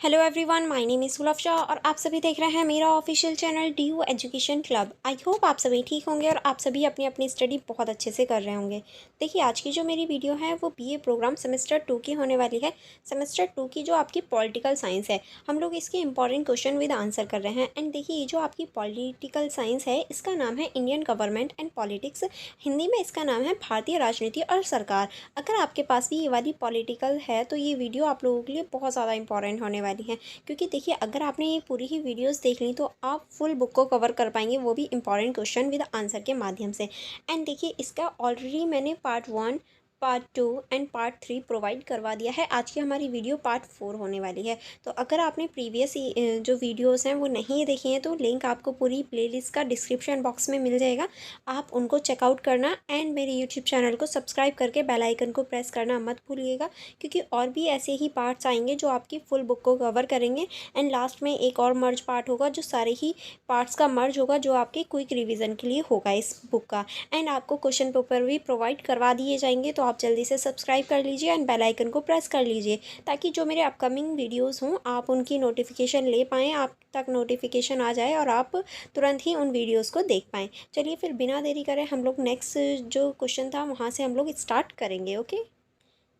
Hello everyone, my name is सुलभ शाह और आप सभी देख रहे हैं मेरा official channel DU education club. I hope आप सभी ठीक होंगे और आप सभी अपनी अपनी स्टडी बहुत अच्छे से कर रहे होंगे। देखिए, आज की जो मेरी वीडियो है वो BA प्रोग्राम सेमेस्टर 2 की होने वाली है। सेमेस्टर 2 की जो आपकी पॉलिटिकल साइंस है, हम लोग इसके इंपॉर्टेंट क्वेश्चन विद आंसर कर रहे हैं। एंड देखिए, ये जो आपकी पॉलिटिकल साइंस है इसका नाम है Indian government and politics. Hindi में इसका नाम है भारतीय राजनीति और सरकार। अगर आपके पास भी ये वाली पॉलिटिकल है तो ये वीडियो आप लोगों के लिए बहुत ज़्यादा इंपॉर्टेंट होने वाली है, क्योंकि देखिए, अगर आपने ये पूरी ही वीडियोस देख ली तो आप फुल बुक को कवर कर पाएंगे, वो भी इंपॉर्टेंट क्वेश्चन विद आंसर के माध्यम से। एंड देखिए, इसका ऑलरेडी मैंने part 1, part 2 and part 3 provide करवा दिया है। आज की हमारी वीडियो पार्ट 4 होने वाली है। तो अगर आपने प्रीवियस जो वीडियोस हैं वो नहीं देखी हैं तो लिंक आपको पूरी प्लेलिस्ट का डिस्क्रिप्शन बॉक्स में मिल जाएगा, आप उनको चेकआउट करना। एंड मेरे यूट्यूब चैनल को सब्सक्राइब करके बेल आइकन को प्रेस करना मत भूलिएगा, क्योंकि और भी ऐसे ही पार्ट्स आएंगे जो आपकी फुल बुक को कवर करेंगे। एंड लास्ट में एक और मर्ज पार्ट होगा जो सारे ही पार्ट्स का मर्ज होगा, जो आपके क्विक रिवीजन के लिए होगा इस बुक का। एंड आपको क्वेश्चन पेपर भी प्रोवाइड करवा दिए जाएंगे, तो आप जल्दी से सब्सक्राइब कर लीजिए एंड बेल आइकन को प्रेस कर लीजिए, ताकि जो मेरे अपकमिंग वीडियोस हों आप उनकी नोटिफिकेशन ले पाएँ, आप तक नोटिफिकेशन आ जाए और आप तुरंत ही उन वीडियोस को देख पाएँ। चलिए फिर बिना देरी करें हम लोग नेक्स्ट जो क्वेश्चन था वहाँ से हम लोग स्टार्ट करेंगे। ओके,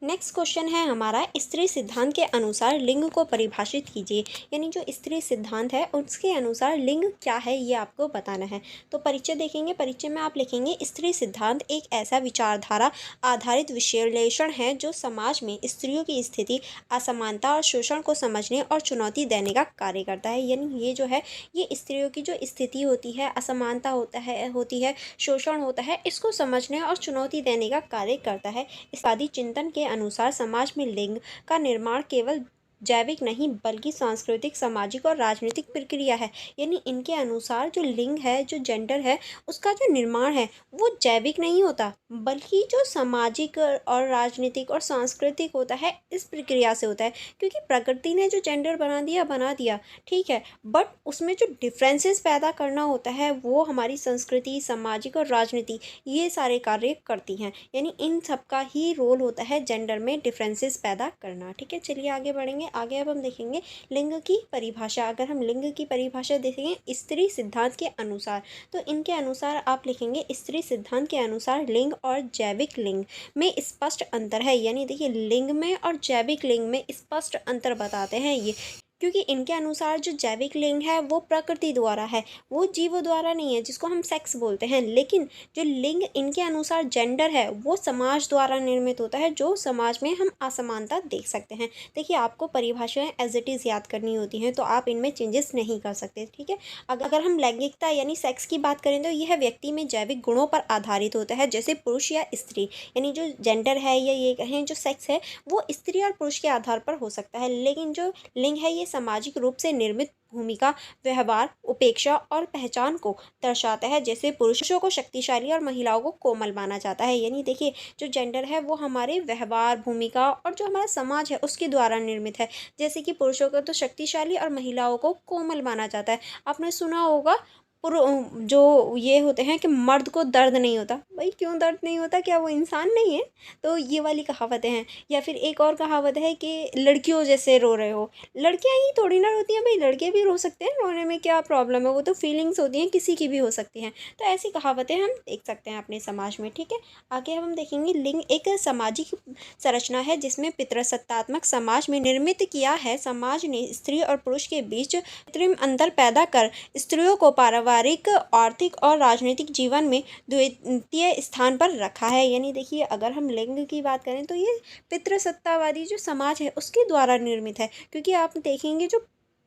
नेक्स्ट क्वेश्चन है हमारा, स्त्री सिद्धांत के अनुसार लिंग को परिभाषित कीजिए। यानी जो स्त्री सिद्धांत है उसके अनुसार लिंग क्या है ये आपको बताना है। तो परिचय देखेंगे, परिचय में आप लिखेंगे, स्त्री सिद्धांत एक ऐसा विचारधारा आधारित विश्लेषण है जो समाज में स्त्रियों की स्थिति, असमानता और शोषण को समझने और चुनौती देने का कार्य करता है। यानी ये जो है, ये स्त्रियों की जो स्थिति होती है, असमानता होती है, शोषण होता है, इसको समझने और चुनौती देने का कार्य करता है। इस चिंतन के अनुसार समाज में लिंग का निर्माण केवल जैविक नहीं बल्कि सांस्कृतिक, सामाजिक और राजनीतिक प्रक्रिया है। यानी इनके अनुसार जो लिंग है, जो जेंडर है, उसका जो निर्माण है वो जैविक नहीं होता, बल्कि जो सामाजिक और राजनीतिक और सांस्कृतिक होता है, इस प्रक्रिया से होता है। क्योंकि प्रकृति ने जो जेंडर बना दिया, ठीक है, बट उसमें जो डिफरेंसेस पैदा करना होता है वो हमारी संस्कृति, सामाजिक और राजनीति ये सारे कार्य करती हैं। यानी इन सब का ही रोल होता है जेंडर में डिफरेंसेस पैदा करना। ठीक है, चलिए आगे बढ़ेंगे। आगे अब हम देखेंगे लिंग की परिभाषा। अगर हम लिंग की परिभाषा देखेंगे स्त्री सिद्धांत के अनुसार, तो इनके अनुसार आप लिखेंगे, स्त्री सिद्धांत के अनुसार लिंग और जैविक लिंग में स्पष्ट अंतर है। यानी देखिए, लिंग में और जैविक लिंग में स्पष्ट अंतर बताते हैं ये, क्योंकि इनके अनुसार जो जैविक लिंग है वो प्रकृति द्वारा है, वो जीव द्वारा नहीं है, जिसको हम सेक्स बोलते हैं। लेकिन जो लिंग इनके अनुसार जेंडर है वो समाज द्वारा निर्मित होता है, जो समाज में हम असमानता देख सकते हैं। देखिए, आपको परिभाषाएं एज इट इज़ याद करनी होती हैं, तो आप इनमें चेंजेस नहीं कर सकते। ठीक है, अगर हम लैंगिकता यानी सेक्स की बात करें तो यह व्यक्ति में जैविक गुणों पर आधारित होता है, जैसे पुरुष या स्त्री। यानी जो जेंडर है या ये कहें जो सेक्स है वो स्त्री और पुरुष के आधार पर हो सकता है। लेकिन जो लिंग है ये सामाजिक रूप से निर्मित भूमिका, व्यवहार, उपेक्षा और पहचान को दर्शाता है। जैसे पुरुषों को शक्तिशाली और महिलाओं को कोमल माना जाता है। यानी देखिए, जो जेंडर है वो हमारे व्यवहार, भूमिका और जो हमारा समाज है उसके द्वारा निर्मित है। जैसे कि पुरुषों को तो शक्तिशाली और महिलाओं को कोमल माना जाता है। आपने सुना होगा जो ये होते हैं कि मर्द को दर्द नहीं होता। भाई क्यों दर्द नहीं होता, क्या वो इंसान नहीं है? तो ये वाली कहावतें हैं। या फिर एक और कहावत है कि लड़कियों जैसे रो रहे हो। लड़कियां ही थोड़ी ना रोती हैं भाई, लड़के भी रो सकते हैं, रोने में क्या प्रॉब्लम है, वो तो फीलिंग्स होती हैं, किसी की भी हो सकती हैं। तो ऐसी कहावतें हम देख सकते हैं अपने समाज में। ठीक है, आगे हम देखेंगे, लिंग एक सामाजिक संरचना है जिसमें पितृसत्तात्मक समाज में निर्मित किया है। समाज ने स्त्री और पुरुष के बीच कृत्रिम अंतर पैदा कर स्त्रियों को पारिवारिक, आर्थिक और राजनीतिक जीवन में द्वितीय स्थान पर रखा है। यानी देखिए, अगर हम लिंग की बात करें तो ये पितृसत्तावादी जो समाज है उसके द्वारा निर्मित है। क्योंकि आप देखेंगे, जो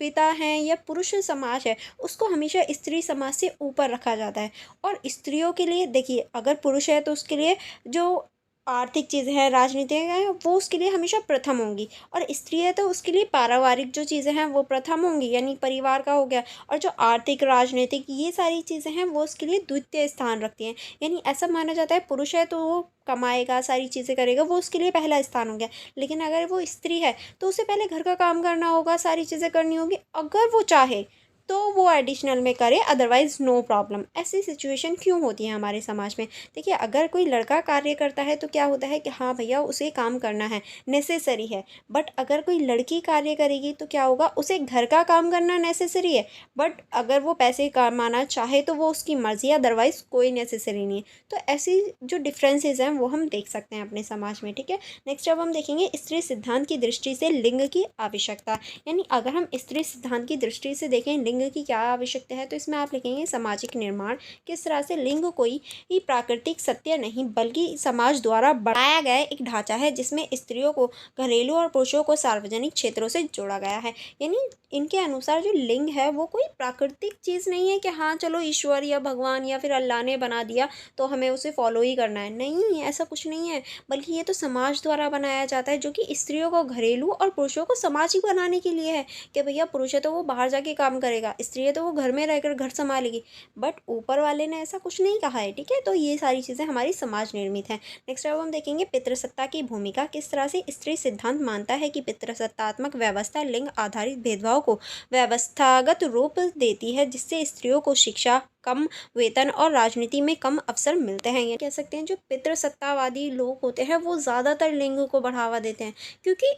पिता हैं या पुरुष समाज है उसको हमेशा स्त्री समाज से ऊपर रखा जाता है। और स्त्रियों के लिए देखिए, अगर पुरुष है तो उसके लिए जो आर्थिक चीज़ें हैं, राजनीतिक हैं, वो उसके लिए हमेशा प्रथम होंगी। और स्त्री है तो उसके लिए पारिवारिक जो चीज़ें हैं वो प्रथम होंगी, यानी परिवार का हो गया। और जो आर्थिक, राजनीतिक ये सारी चीज़ें हैं वो उसके लिए द्वितीय स्थान रखती हैं। यानी ऐसा माना जाता है, पुरुष है तो वो कमाएगा, सारी चीज़ें करेगा, वो उसके लिए पहला स्थान हो गया। लेकिन अगर वो स्त्री है तो उसे पहले घर का काम करना होगा, सारी चीज़ें करनी होगी, अगर वो चाहे तो वो एडिशनल में करे, अदरवाइज़ नो प्रॉब्लम। ऐसी सिचुएशन क्यों होती है हमारे समाज में? देखिए, अगर कोई लड़का कार्य करता है तो क्या होता है कि हाँ भैया, उसे काम करना है, नेसेसरी है। बट अगर कोई लड़की कार्य करेगी तो क्या होगा, उसे घर का काम करना नेसेसरी है, बट अगर वो पैसे कमाना चाहे तो वो उसकी मर्ज़ी है, अदरवाइज़ कोई नेसेसरी नहीं है। तो ऐसी जो डिफरेंसेस हैं वो हम देख सकते हैं अपने समाज में, ठीक है। नेक्स्ट अब हम देखेंगे स्त्री सिद्धांत की दृष्टि से लिंग की आवश्यकता। यानी अगर हम स्त्री सिद्धांत की दृष्टि से देखें लिंग की क्या आवश्यकता है, तो इसमें आप लिखेंगे सामाजिक निर्माण। किस तरह से लिंग कोई ही प्राकृतिक सत्य नहीं बल्कि समाज द्वारा बढ़ाया गया एक ढांचा है जिसमें स्त्रियों को घरेलू और पुरुषों को सार्वजनिक क्षेत्रों से जोड़ा गया है। यानी इनके अनुसार जो लिंग है वो कोई प्राकृतिक चीज़ नहीं है कि हाँ चलो ईश्वर या भगवान या फिर अल्लाह ने बना दिया तो हमें उसे फॉलो ही करना है। नहीं, ऐसा कुछ नहीं है, बल्कि ये तो समाज द्वारा बनाया जाता है, जो कि स्त्रियों को घरेलू और पुरुषों को सामाजिक बनाने के लिए है। कि भैया पुरुष है तो वो बाहर जाके काम करेगा, स्त्री है तो वो घर में रहकर घर संभालेगी। बट ऊपर वाले ने ऐसा कुछ नहीं कहा है, ठीक है। तो ये सारी चीज़ें हमारी समाज निर्मित हैं। नेक्स्ट अब हम देखेंगे पितृसत्ता की भूमिका। किस तरह से स्त्री सिद्धांत मानता है कि पितृसत्तात्मक व्यवस्था लिंग आधारित भेदभाव को व्यवस्थागत रूप देती है, जिससे स्त्रियों को शिक्षा, कम वेतन और राजनीति में कम अवसर मिलते हैं। ये कह सकते हैं जो पितृसत्तावादी लोग होते हैं वो ज़्यादातर लिंग को बढ़ावा देते हैं, क्योंकि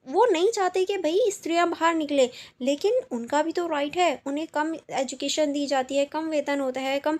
वो नहीं चाहते कि भाई स्त्रियां बाहर निकले, लेकिन उनका भी तो राइट है। उन्हें कम एजुकेशन दी जाती है, कम वेतन होता है, कम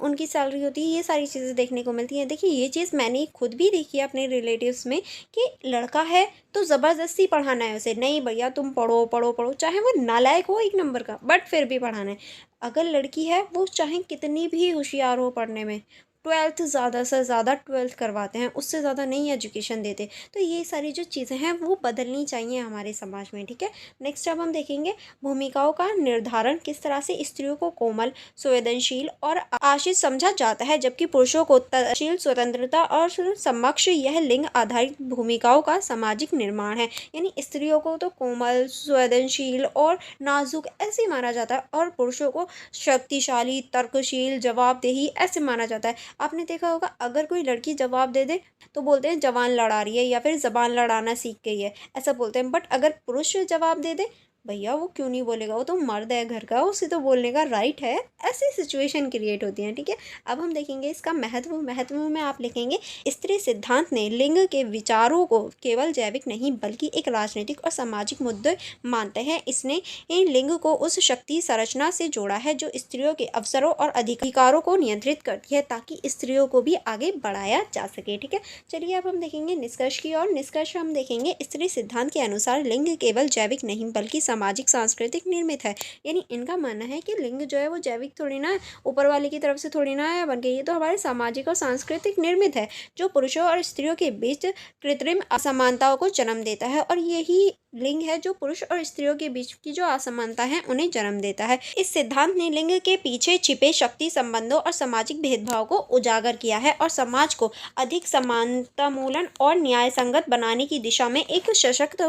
उनकी सैलरी होती है, ये सारी चीज़ें देखने को मिलती हैं। देखिए, ये चीज़ मैंने खुद भी देखी है अपने रिलेटिव्स में कि लड़का है तो ज़बरदस्ती पढ़ाना है उसे। नहीं भैया तुम पढ़ो पढ़ो पढ़ो, चाहे वो नालायक हो एक नंबर का, बट फिर भी पढ़ाना है। अगर लड़की है वो चाहे कितनी भी होशियार हो पढ़ने में, ट्वेल्थ ज़्यादा से ज़्यादा ट्वेल्थ करवाते हैं, उससे ज़्यादा नहीं एजुकेशन देते। तो ये सारी जो चीज़ें हैं वो बदलनी चाहिए हमारे समाज में, ठीक है। नेक्स्ट अब हम देखेंगे भूमिकाओं का निर्धारण। किस तरह से स्त्रियों को कोमल, संवेदनशील और आशित समझा जाता है, जबकि पुरुषों को तशील, स्वतंत्रता और समक्ष। यह लिंग आधारित भूमिकाओं का सामाजिक निर्माण है। यानी स्त्रियों को तो कोमल, संवेदनशील और नाजुक ऐसे माना जाता है, और पुरुषों को शक्तिशाली, तर्कशील, जवाबदेही ऐसे माना जाता है। आपने देखा होगा अगर कोई लड़की जवाब दे दे तो बोलते हैं जवान लड़ा रही है या फिर जबान लड़ाना सीख गई है, ऐसा बोलते हैं। बट अगर पुरुष जवाब दे दे, भैया वो क्यों नहीं बोलेगा, वो तो मर्द है घर का, उसे तो बोलने का राइट है। ऐसी सिचुएशन क्रिएट होती है, ठीक है। अब हम देखेंगे इसका महत्व में आप लिखेंगे स्त्री सिद्धांत ने लिंग के विचारों को केवल जैविक नहीं बल्कि एक राजनीतिक और सामाजिक मुद्दे मानते हैं। इसने इन लिंग को उस शक्ति संरचना से जोड़ा है जो स्त्रियों के अवसरों और अधिकारों को नियंत्रित करती है, ताकि स्त्रियों को भी आगे बढ़ाया जा सके, ठीक है। चलिए अब हम देखेंगे निष्कर्ष की और निष्कर्ष हम देखेंगे स्त्री सिद्धांत के अनुसार लिंग केवल जैविक नहीं बल्कि सामाजिक सांस्कृतिक निर्मित है। यानी इनका मानना है कि लिंग जो है वो जैविक थोड़ी ना है, ऊपर वाले की तरफ से थोड़ी ना है बन के, ये तो हमारे सामाजिक और सांस्कृतिक निर्मित है, जो पुरुषों और स्त्रियों के बीच कृत्रिम असमानताओं को जन्म देता है। और यही लिंग है जो पुरुष और स्त्रियों के बीच की जो असमानता है उन्हें जन्म देता है। इस सिद्धांत ने लिंग के पीछे छिपे शक्ति संबंधों और सामाजिक भेदभाव को उजागर किया है और समाज को अधिक समानतामूलन और न्याय संगत बनाने की दिशा में एक सशक्त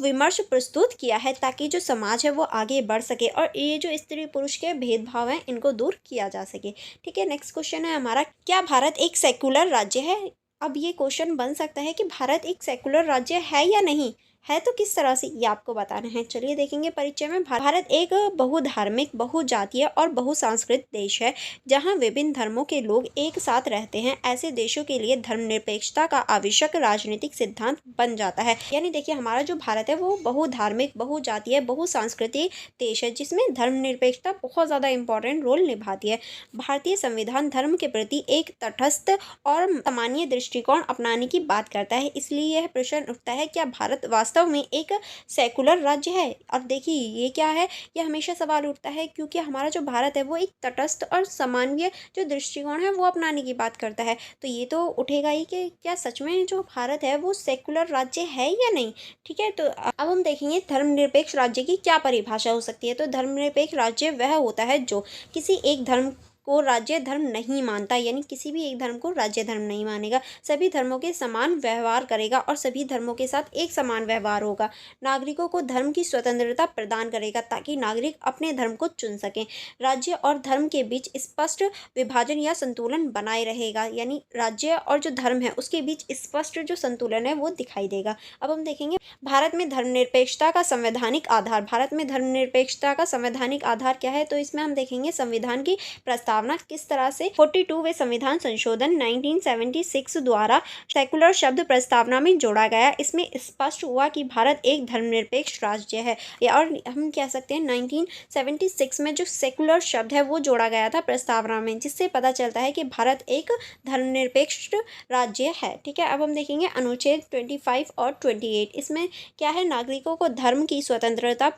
विमर्श प्रस्तुत किया है, ताकि जो समाज है वो आगे बढ़ सके और ये जो स्त्री पुरुष के भेदभाव हैं इनको दूर किया जा सके, ठीक है। नेक्स्ट क्वेश्चन है हमारा, क्या भारत एक सेक्युलर राज्य है? अब ये क्वेश्चन बन सकता है कि भारत एक सेक्युलर राज्य है या नहीं है, तो किस तरह से ये आपको बताना है। चलिए देखेंगे परिचय में। भारत एक बहुधार्मिक, बहुजातीय और बहुसांस्कृतिक देश है जहां विभिन्न धर्मों के लोग एक साथ रहते हैं। ऐसे देशों के लिए धर्मनिरपेक्षता का आवश्यक राजनीतिक सिद्धांत बन जाता है। यानी देखिए हमारा जो भारत है वो बहुधार्मिक, बहुजातीय, बहुसांस्कृतिक देश है जिसमें धर्मनिरपेक्षता बहुत ज़्यादा इंपॉर्टेंट रोल निभाती है। भारतीय संविधान धर्म के प्रति एक तटस्थ और सामान्य दृष्टिकोण अपनाने की बात करता है। इसलिए यह प्रश्न उठता है, क्या भारत वास्तव में एक सेकुलर राज्य है? और देखिए ये क्या है, ये हमेशा सवाल उठता है क्योंकि हमारा जो भारत है वो एक तटस्थ और सामान्य जो दृष्टिकोण है वो अपनाने की बात करता है। तो ये तो उठेगा ही कि क्या सच में जो भारत है वो सेकुलर राज्य है या नहीं, ठीक है। तो अब हम देखेंगे धर्मनिरपेक्ष राज्य की क्या परिभाषा हो सकती है। तो धर्मनिरपेक्ष राज्य वह होता है जो किसी एक धर्म को राज्य धर्म नहीं मानता, यानी किसी भी एक धर्म को राज्य धर्म नहीं मानेगा। सभी धर्मों के समान व्यवहार करेगा और सभी धर्मों के साथ एक समान व्यवहार होगा। नागरिकों को धर्म की स्वतंत्रता प्रदान करेगा ताकि नागरिक अपने धर्म को चुन सकें। राज्य और धर्म के बीच स्पष्ट विभाजन या संतुलन बनाए रहेगा, यानी राज्य और जो धर्म है उसके बीच स्पष्ट जो संतुलन है वो दिखाई देगा। अब हम देखेंगे भारत में धर्मनिरपेक्षता का संवैधानिक आधार। भारत में धर्मनिरपेक्षता का संवैधानिक आधार क्या है, तो इसमें हम देखेंगे संविधान की प्रस्तावना किस तरह से 42वें संविधान संशोधन 1976 द्वारा सेकुलर शब्द प्रस्तावना में जोड़ा गया। इसमें स्पष्ट हुआ कि भारत एक धर्मनिरपेक्ष राज्य है, और हम कह सकते हैं 1976 में जो सेकुलर शब्द है वो जोड़ा गया था प्रस्तावना में, जिससे पता चलता है कि भारत एक धर्मनिरपेक्ष राज्य है। ठीक है, अब हम देखेंगे अनुच्छेद 25 और 28। इसमें क्या है, नागरिकों को धर्म की स्वतंत्रता,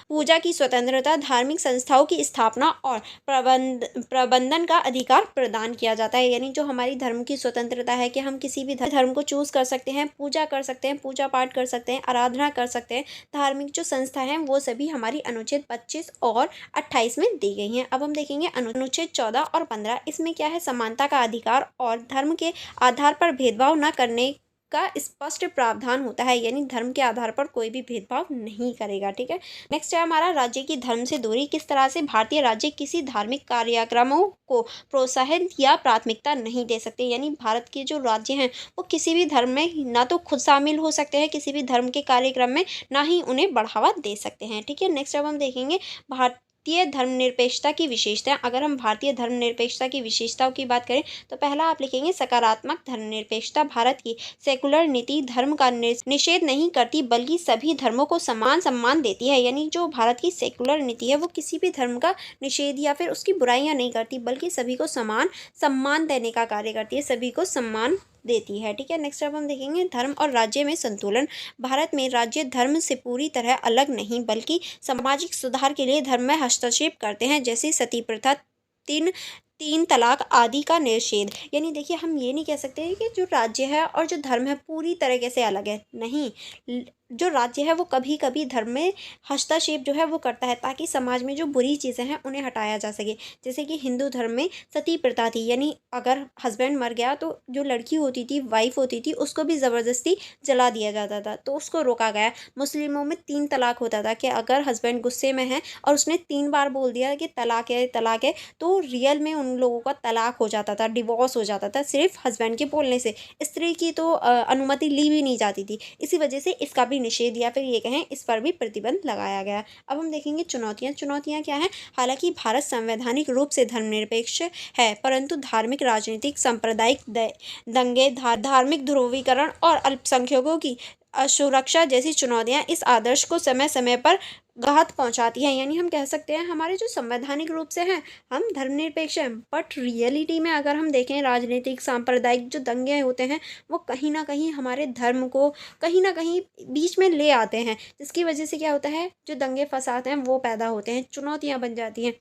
पूजा की स्वतंत्रता, धार्मिक संस्थाओं की स्थापना और प्रबंधन का अधिकार प्रदान किया जाता है। यानी जो हमारी धर्म की स्वतंत्रता है कि हम किसी भी धर्म को चूज कर सकते हैं, पूजा कर सकते हैं, पूजा पाठ कर सकते हैं, आराधना कर सकते हैं। धार्मिक जो संस्था हैं वो सभी हमारी अनुच्छेद 25 और 28 में दी गई हैं। अब हम देखेंगे अनुच्छेद 14 और 15। इसमें क्या है, समानता का अधिकार और धर्म के आधार पर भेदभाव न करने का स्पष्ट प्रावधान होता है, यानी धर्म के आधार पर कोई भी भेदभाव नहीं करेगा। ठीक है, नेक्स्ट है हमारा राज्य की धर्म से दूरी। किस तरह से भारतीय राज्य किसी धार्मिक कार्यक्रमों को प्रोत्साहन या प्राथमिकता नहीं दे सकते, यानी भारत के जो राज्य हैं वो किसी भी धर्म में ना तो खुद शामिल हो सकते हैं किसी भी धर्म के कार्यक्रम में, ना ही उन्हें बढ़ावा दे सकते हैं। ठीक है, नेक्स्ट अब हम देखेंगे भारतीय धर्मनिरपेक्षता की विशेषताएं। अगर हम भारतीय धर्मनिरपेक्षता की विशेषताओं की बात करें तो पहला आप लिखेंगे सकारात्मक धर्मनिरपेक्षता। भारत की सेकुलर नीति धर्म का निषेध नहीं करती बल्कि सभी धर्मों को समान सम्मान देती है। यानी जो भारत की सेकुलर नीति है वो किसी भी धर्म का निषेध या फिर उसकी बुराइयां नहीं करती, बल्कि सभी को समान सम्मान देने का कार्य करती है, सभी को सम्मान देती है। ठीक है, नेक्स्ट अब हम देखेंगे धर्म और राज्य में संतुलन। भारत में राज्य धर्म से पूरी तरह अलग नहीं बल्कि सामाजिक सुधार के लिए धर्म में हस्तक्षेप करते हैं, जैसे सती प्रथा, तीन तलाक आदि का निषेध। यानी देखिए हम ये नहीं कह सकते कि जो राज्य है और जो धर्म है पूरी तरीके से अलग है, नहीं। जो राज्य है वो कभी कभी धर्म में हस्तक्षेप जो है वो करता है ताकि समाज में जो बुरी चीज़ें हैं उन्हें हटाया जा सके। जैसे कि हिंदू धर्म में सती प्रथा थी, यानी अगर हस्बैंड मर गया तो जो लड़की होती थी, वाइफ होती थी, उसको भी ज़बरदस्ती जला दिया जाता था, तो उसको रोका गया। मुस्लिमों में 3 तलाक होता था कि अगर हस्बैंड गुस्से में है और उसने 3 बार बोल दिया कि तलाक है तलाक है, तो रियल में उन लोगों का तलाक हो जाता था, डिवोर्स हो जाता था, सिर्फ हस्बैंड के बोलने से। स्त्री की तो अनुमति ली भी नहीं जाती थी। इसी वजह से इसका भी निषेध या फिर ये कहें इस पर भी प्रतिबंध लगाया गया। अब हम देखेंगे चुनौतियां क्या हैं। हालांकि भारत संवैधानिक रूप से धर्मनिरपेक्ष है, परंतु धार्मिक, राजनीतिक, सांप्रदायिक दंगे, धार्मिक ध्रुवीकरण और अल्पसंख्यकों की असुरक्षा जैसी चुनौतियां इस आदर्श को समय समय पर घात पहुंचाती है। यानी हम कह सकते हैं हमारे जो संवैधानिक रूप से हैं हम धर्मनिरपेक्ष हैं, बट रियलिटी में अगर हम देखें राजनीतिक सांप्रदायिक जो दंगे होते हैं वो कहीं ना कहीं हमारे धर्म को कहीं ना कहीं बीच में ले आते हैं, जिसकी वजह से क्या होता है, जो दंगे फसाद हैं वो पैदा होते हैं, चुनौतियाँ बन जाती हैं।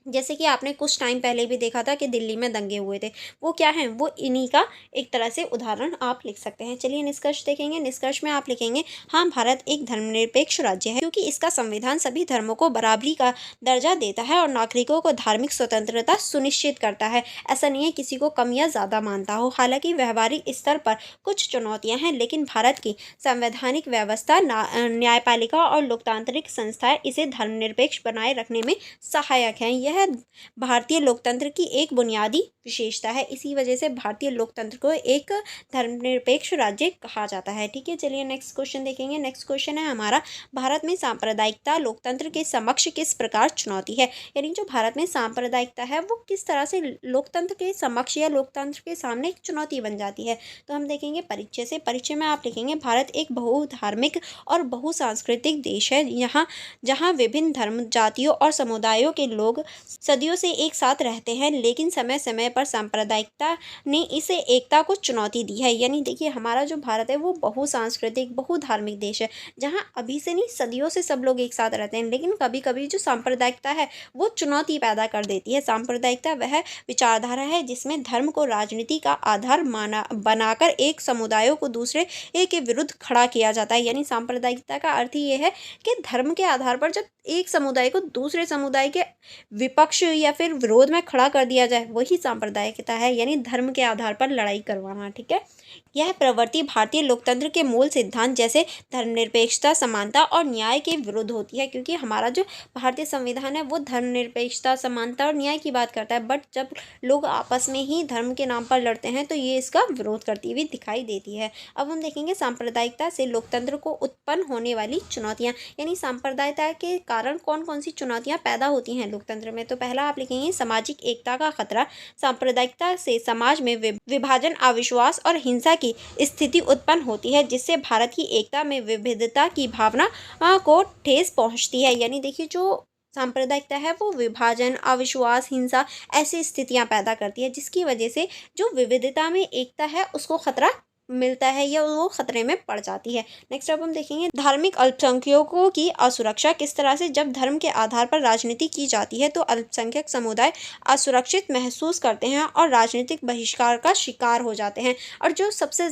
जैसे कि आपने कुछ टाइम पहले भी देखा था कि दिल्ली में दंगे हुए थे, वो क्या हैं, वो इन्हीं का एक तरह से उदाहरण आप लिख सकते हैं। चलिए निष्कर्ष देखेंगे। निष्कर्ष में आप लिखेंगे हाँ, भारत एक धर्मनिरपेक्ष राज्य है क्योंकि इसका संविधान सभी धर्मों को बराबरी का दर्जा देता है और नागरिकों को धार्मिक स्वतंत्रता सुनिश्चित करता है। ऐसा नहीं है किसी को कम या ज़्यादा मानता हो। हालांकि व्यवहारिक स्तर पर कुछ चुनौतियाँ हैं, लेकिन भारत की संवैधानिक व्यवस्था, न्यायपालिका और लोकतांत्रिक संस्थाएं इसे धर्मनिरपेक्ष बनाए रखने में सहायक हैं। यह भारतीय लोकतंत्र की एक बुनियादी विशेषता है। इसी वजह से भारतीय लोकतंत्र को एक धर्मनिरपेक्ष राज्य कहा जाता है। ठीक है, चलिए नेक्स्ट क्वेश्चन देखेंगे। नेक्स्ट क्वेश्चन है हमारा, भारत में सांप्रदायिकता लोकतंत्र के समक्ष किस प्रकार चुनौती है। यानी जो भारत में सांप्रदायिकता है वो किस तरह से लोकतंत्र के समक्ष या लोकतंत्र के सामने एक चुनौती बन जाती है। तो हम देखेंगे परिचय से। परिचय में आप लिखेंगे भारत एक बहुधार्मिक और बहुसांस्कृतिक देश है, जहाँ विभिन्न धर्म, जातियों और समुदायों के लोग सदियों से एक साथ रहते हैं, लेकिन समय समय पर सांप्रदायिकता ने इसे एकता को चुनौती दी है। यानी देखिए हमारा जो भारत है वो बहुसांस्कृतिक बहुधार्मिक देश है, जहाँ अभी से नहीं सदियों से सब लोग एक साथ रहते हैं, लेकिन कभी कभी जो सांप्रदायिकता है वो चुनौती पैदा कर देती है। सांप्रदायिकता वह विचारधारा है जिसमें धर्म को राजनीति का आधार बनाकर एक समुदायों को दूसरे के विरुद्ध खड़ा किया जाता है। यानी सांप्रदायिकता का अर्थ ही ये है कि धर्म के आधार पर जब एक समुदाय को दूसरे समुदाय के विपक्ष या फिर विरोध में खड़ा कर दिया जाए, वही सांप्रदायिकता है, यानी धर्म के आधार पर लड़ाई करवाना। ठीक है, यह प्रवृत्ति भारतीय लोकतंत्र के मूल सिद्धांत जैसे धर्मनिरपेक्षता, समानता और न्याय के विरुद्ध होती है, क्योंकि हमारा जो भारतीय संविधान है वो धर्मनिरपेक्षता, समानता और न्याय की बात करता है। बट जब लोग आपस में ही धर्म के नाम पर लड़ते हैं तो ये इसका विरोध करती हुई दिखाई देती है। अब हम देखेंगे सांप्रदायिकता से लोकतंत्र को उत्पन्न होने वाली चुनौतियाँ, यानी सांप्रदायिकता के कारण कौन कौन सी चुनौतियाँ पैदा होती हैं लोकतंत्र में। तो पहला आप लिखेंगे सामाजिक एकता का खतरा। सांप्रदायिकता से समाज में विभाजन, अविश्वास और हिंसा की स्थिति उत्पन्न होती है, जिससे भारत की एकता में विविधता की भावना को ठेस पहुंचती है। यानी देखिए, जो सांप्रदायिकता है वो विभाजन, अविश्वास, हिंसा ऐसी स्थितियां पैदा करती है, जिसकी वजह से जो विविधता में एकता है उसको खतरा मिलता है या वो खतरे में पड़ जाती है। नेक्स्ट अब हम देखेंगे धार्मिक अल्पसंख्यकों की असुरक्षा। किस तरह से जब धर्म के आधार पर राजनीति की जाती है तो अल्पसंख्यक समुदाय असुरक्षित महसूस करते हैं और राजनीतिक बहिष्कार का शिकार हो जाते हैं। और जो सबसे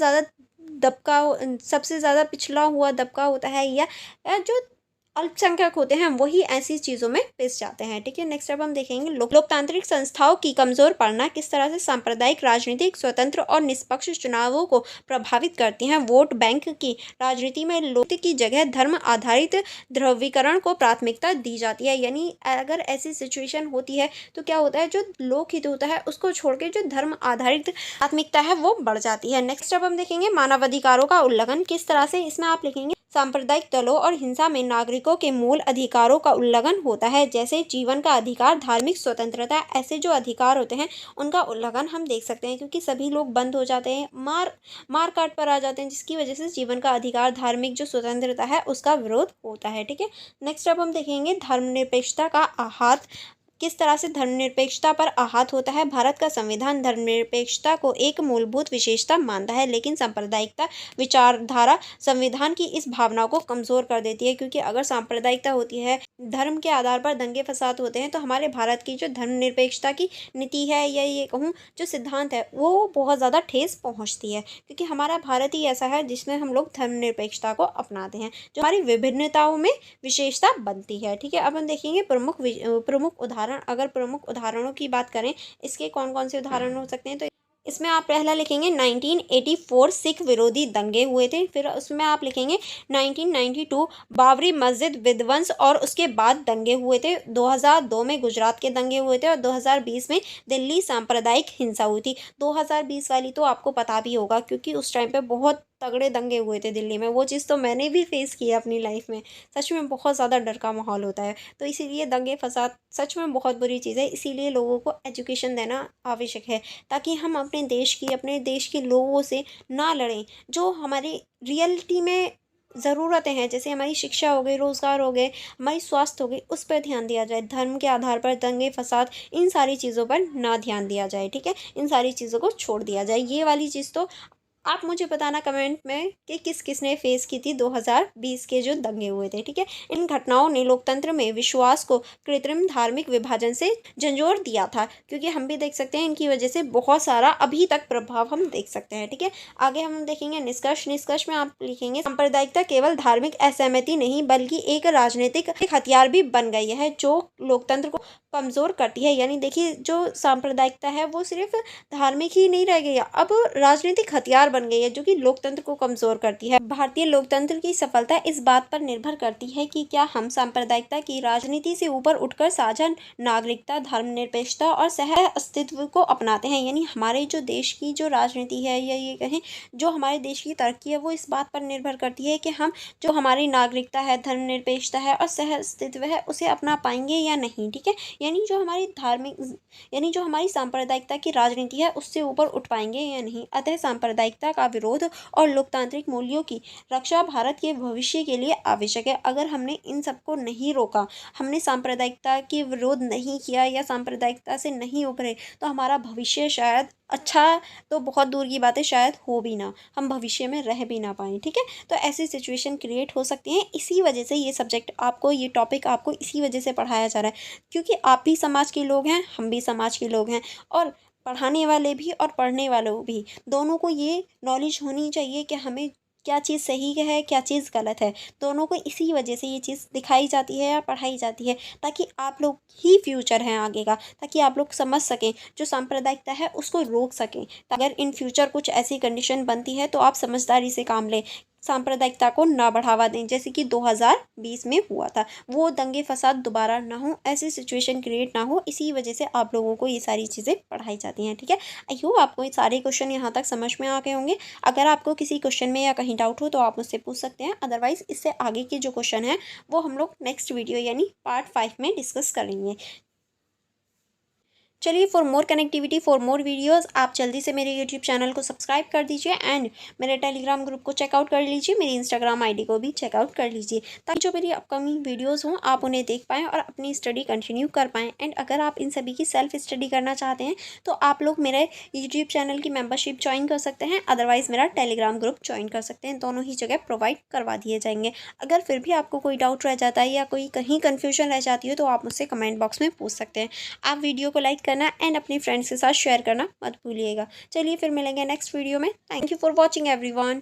ज़्यादा पिछड़ा हुआ दबका होता है या जो अल्पसंख्यक होते हैं वही ऐसी चीज़ों में पिस जाते हैं। ठीक है, नेक्स्ट अब हम देखेंगे लोकतांत्रिक संस्थाओं की कमज़ोर पड़ना। किस तरह से सांप्रदायिक राजनीतिक स्वतंत्र और निष्पक्ष चुनावों को प्रभावित करती हैं। वोट बैंक की राजनीति में लोकतंत्र की जगह धर्म आधारित ध्रुवीकरण को प्राथमिकता दी जाती है। यानी अगर ऐसी सिचुएशन होती है तो क्या होता है, जो लोकहित होता है उसको छोड़ के जो धर्म आधारित प्राथमिकता है वो बढ़ जाती है। नेक्स्ट अब हम देखेंगे मानवाधिकारों का उल्लंघन। किस तरह से, इसमें आप लिखेंगे सांप्रदायिक दलों और हिंसा में नागरिकों के मूल अधिकारों का उल्लंघन होता है, जैसे जीवन का अधिकार, धार्मिक स्वतंत्रता। ऐसे जो अधिकार होते हैं उनका उल्लंघन हम देख सकते हैं, क्योंकि सभी लोग बंद हो जाते हैं, मार काट पर आ जाते हैं, जिसकी वजह से जीवन का अधिकार, धार्मिक जो स्वतंत्रता है उसका विरोध होता है। ठीक है, नेक्स्ट अब हम देखेंगे धर्मनिरपेक्षता का आहत। किस तरह से धर्मनिरपेक्षता पर आहत होता है। भारत का संविधान धर्मनिरपेक्षता को एक मूलभूत विशेषता मानता है, लेकिन सांप्रदायिकता विचारधारा संविधान की इस भावना को कमजोर कर देती है, क्योंकि अगर सांप्रदायिकता होती है, धर्म के आधार पर दंगे फसाद होते हैं, तो हमारे भारत की जो धर्मनिरपेक्षता की नीति है या ये कहूँ जो सिद्धांत है वो बहुत ज़्यादा ठेस पहुँचती है, क्योंकि हमारा भारत ही ऐसा है जिसमें हम लोग धर्मनिरपेक्षता को अपनाते हैं, जो हमारी विभिन्नताओं में विशेषता बनती है। ठीक है, अब हम देखेंगे प्रमुख उदाहरण। अगर प्रमुख उदाहरणों की बात करें, इसके कौन कौन से उदाहरण हो सकते हैं, तो इसमें आप पहला लिखेंगे 1984 सिख विरोधी दंगे हुए थे। फिर उसमें आप लिखेंगे 1992 बाबरी मस्जिद विध्वंस और उसके बाद दंगे हुए थे। 2002 में गुजरात के दंगे हुए थे और 2020 में दिल्ली सांप्रदायिक हिंसा हुई थी। 2020 वाली तो आपको पता भी होगा, क्योंकि उस टाइम पे बहुत तगड़े दंगे हुए थे दिल्ली में। वो चीज़ तो मैंने भी फेस की है अपनी लाइफ में। सच में बहुत ज़्यादा डर का माहौल होता है, तो इसीलिए दंगे फसाद सच में बहुत बुरी चीज़ है। इसीलिए लोगों को एजुकेशन देना आवश्यक है, ताकि हम अपने देश के लोगों से ना लड़ें। जो हमारी रियलिटी में ज़रूरतें हैं, जैसे हमारी शिक्षा हो गई, रोज़गार हो गए, हमारी स्वास्थ्य हो गई, उस पर ध्यान दिया जाए। धर्म के आधार पर दंगे फसाद इन सारी चीज़ों पर ना ध्यान दिया जाए। ठीक है, इन सारी चीज़ों को छोड़ दिया जाए। ये वाली चीज़ तो आप मुझे बताना कमेंट में कि किसने फेस की थी 2020 के जो दंगे हुए थे। ठीक है, इन घटनाओं ने लोकतंत्र में विश्वास को कृत्रिम धार्मिक विभाजन से झंझोर दिया था, क्योंकि हम भी देख सकते हैं इनकी वजह से बहुत सारा अभी तक प्रभाव हम देख सकते हैं। ठीक है, आगे हम देखेंगे निष्कर्ष में आप लिखेंगे सांप्रदायिकता केवल धार्मिक असहमति नहीं बल्कि एक राजनीतिक हथियार भी बन गई है, जो लोकतंत्र को कमजोर करती है। यानी देखिए, जो सांप्रदायिकता है वो सिर्फ धार्मिक ही नहीं रह गई है, अब राजनीतिक हथियार बन गई है, जो कि लोकतंत्र को कमजोर करती है। भारतीय लोकतंत्र की सफलता इस बात पर निर्भर करती है कि क्या हम सांप्रदायिकता की राजनीति से ऊपर उठकर साझा नागरिकता, धर्मनिरपेक्षता और सह अस्तित्व को अपनाते हैं। यानी हमारे जो देश की जो राजनीति है या ये कहें जो हमारे देश की तरक्की है, वो इस बात पर निर्भर करती है कि हम जो हमारी नागरिकता है, धर्मनिरपेक्षता है और सह अस्तित्व है, उसे अपना पाएंगे या नहीं। ठीक है, यानी जो हमारी सांप्रदायिकता की राजनीति है उससे ऊपर उठ पाएंगे या नहीं। अतः सांप्रदायिकता का विरोध और लोकतांत्रिक मूल्यों की रक्षा भारत के भविष्य के लिए आवश्यक है। अगर हमने इन सबको नहीं रोका, हमने सांप्रदायिकता के विरोध नहीं किया या सांप्रदायिकता से नहीं उभरे, तो हमारा भविष्य शायद अच्छा तो बहुत दूर की बात है, शायद हो भी ना, हम भविष्य में रह भी ना पाएँ। ठीक है, तो ऐसी सिचुएशन क्रिएट हो सकती हैं। इसी वजह से ये सब्जेक्ट आपको, ये टॉपिक आपको इसी वजह से पढ़ाया जा रहा है, क्योंकि आप भी समाज के लोग हैं, हम भी समाज के लोग हैं, और पढ़ाने वाले भी और पढ़ने वालों भी, दोनों को ये नॉलेज होनी चाहिए कि हमें क्या चीज़ सही है, क्या चीज़ गलत है। दोनों को इसी वजह से ये चीज़ दिखाई जाती है या पढ़ाई जाती है, ताकि आप लोग ही फ्यूचर हैं आगे का, ताकि आप लोग समझ सकें, जो सांप्रदायिकता है उसको रोक सकें। अगर इन फ्यूचर कुछ ऐसी कंडीशन बनती है तो आप समझदारी से काम लें, सांप्रदायिकता को ना बढ़ावा दें, जैसे कि 2020 में हुआ था। वो दंगे फसाद दोबारा ना हो, ऐसी सिचुएशन क्रिएट ना हो, इसी वजह से आप लोगों को ये सारी चीज़ें पढ़ाई जाती हैं। ठीक है, आई होप आपको ये सारे क्वेश्चन यहाँ तक समझ में आ गए होंगे। अगर आपको किसी क्वेश्चन में या कहीं डाउट हो तो आप मुझसे पूछ सकते हैं, अदरवाइज इससे आगे के जो क्वेश्चन है वो हम लोग नेक्स्ट वीडियो यानी पार्ट 5 में डिस्कस करेंगे। चलिए, for more connectivity, for more videos, आप जल्दी से मेरे यूट्यूब चैनल को सब्सक्राइब कर दीजिए एंड मेरे टेलीग्राम ग्रुप को चेकआउट कर लीजिए, मेरी इंस्टाग्राम आईडी को भी चेकआउट कर लीजिए, ताकि जो मेरी अपकमिंग वीडियोस हों आप उन्हें देख पाएँ और अपनी स्टडी कंटिन्यू कर पाएँ। एंड अगर आप इन सभी की सेल्फ स्टडी करना चाहते हैं तो आप लोग मेरे यूट्यूब चैनल की मेंबरशिप ज्वाइन कर सकते हैं, अदरवाइज़ मेरा टेलीग्राम ग्रुप ज्वाइन कर सकते हैं। दोनों ही जगह प्रोवाइड करवा दिए जाएंगे। अगर फिर भी आपको कोई डाउट रह जाता है या कोई कहीं कन्फ्यूजन रह जाती है तो आप मुझसे कमेंट बॉक्स में पूछ सकते हैं। आप वीडियो को लाइक करना एंड अपनी फ्रेंड्स के साथ शेयर करना मत भूलिएगा। चलिए फिर मिलेंगे नेक्स्ट वीडियो में। Thank you for watching everyone.